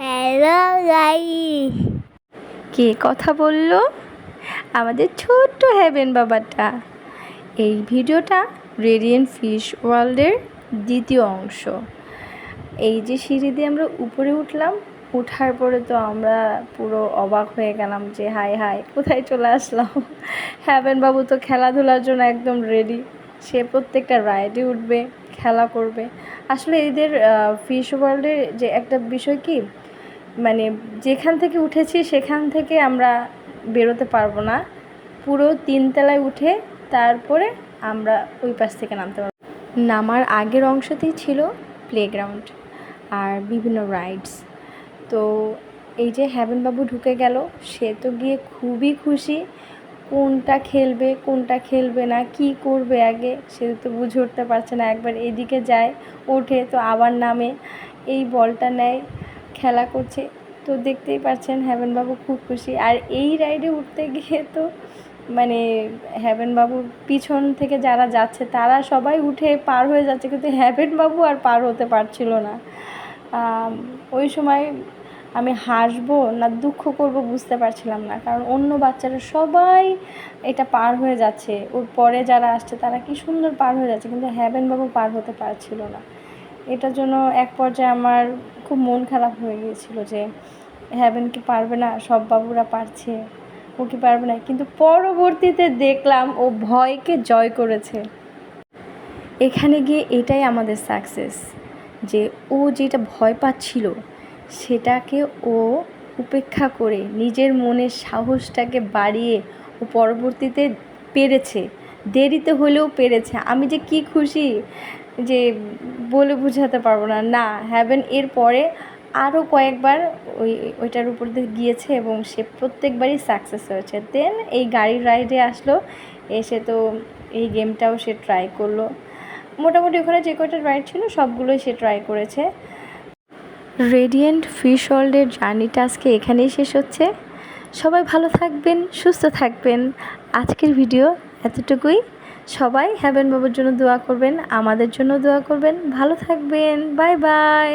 Hello guys, কে কথা বলল? আমাদের ছোট্ট হ্যাভেন বাবাটা। এই ভিডিওটা রেডিয়েন্ট ফিশ ওয়ার্ল্ডের দ্বিতীয় অংশ। এই যে সিঁড়ি দিয়ে আমরা উপরে উঠলাম, ওঠার পরে তো আমরা পুরো অবাক হয়ে গেলাম যে হাই হাই কোথায় চলে আসলাম। হ্যাভেন বাবু তো খেলাধুলার জন্য একদম রেডি। সে প্রত্যেকটা রাইডে উঠবে, খেলা করবে। আসলে এদের ফিশ ওয়ার্ল্ডের যে একটা বিষয় কি, মানে যেখান থেকে উঠেছি সেখান থেকে আমরা বেরোতে পারবো না। পুরো 3 তলায় উঠে তারপরে আমরা ওই পাশ থেকে নামতে পারবো। নামার আগের অংশতেই ছিল প্লেগ্রাউন্ড আর বিভিন্ন রাইডস। তো এই যে হ্যাভেন বাবু ঢুকে গেল, সে তো গিয়ে খুবই খুশি। কোনটা খেলবে না, কি করবে আগে সে তো বুঝে উঠতে পারছে না। একবার এদিকে যায়, ওঠে তো আবার নামে, এই বলটা নেয়, খেলা করছে। তো দেখতেই পাচ্ছেন হ্যাভেন বাবু খুব খুশি। আর এই রাইডে উঠতে গিয়ে তো মানে হ্যাভেন বাবুর পিছন থেকে যারা যাচ্ছে তারা সবাই উঠে পার হয়ে যাচ্ছে, কিন্তু হ্যাভেন বাবু আর পার হতে পারছিল না। ওই সময় আমি হাসবো না দুঃখ করব বুঝতে পারছিলাম না, কারণ অন্য বাচ্চারা সবাই এটা পার হয়ে যাচ্ছে, ওর পরে যারা আসছে তারা কি সুন্দর পার হয়ে যাচ্ছে, কিন্তু হ্যাভেন বাবু পার হতে পারছিল না। এটার জন্য এক পর্যায়ে আমার খুব মন খারাপ হয়ে গিয়েছিল যে হ্যাভেন কি পারবে না, সব বাবুরা পারছে, ও কি পারবে না। কিন্তু পরবর্তীতে দেখলাম ও ভয়কে জয় করেছে। এখানে গিয়ে এটাই আমাদের সাকসেস, যে ও যেটা ভয় পাচ্ছিল সেটাকে ও উপেক্ষা করে নিজের মনের সাহসটাকে বাড়িয়ে ও পরবর্তীতে পেরেছে, দেরিতে হলেও পেরেছে। আমি যে কি খুশি যে বলে বোঝাতে পারবো না। না, হ্যাভেন এর পরে আরও কয়েকবার ওইটার উপর দিয়ে গিয়েছে এবং সে প্রত্যেকবারই সাকসেস হয়েছে। দেন এই গাড়ির রাইডে আসলো, এসে তো এই গেমটাও সে ট্রাই করলো। মোটামুটি ওখানে যে কয়টা রাইড ছিল সবগুলোই সে ট্রাই করেছে। রেডিয়েন্ট ফিশ ওয়ার্ল্ডের জার্নিটা আজকে এখানেই শেষ হচ্ছে। সবাই ভালো থাকবেন, সুস্থ থাকবেন। আজকের ভিডিও এতটুকুই। সবাই হ্যাভেন বাবুর জন্য দোয়া করবেন, আমাদের জন্য দোয়া করবেন। ভালো থাকবেন, বাই বাই।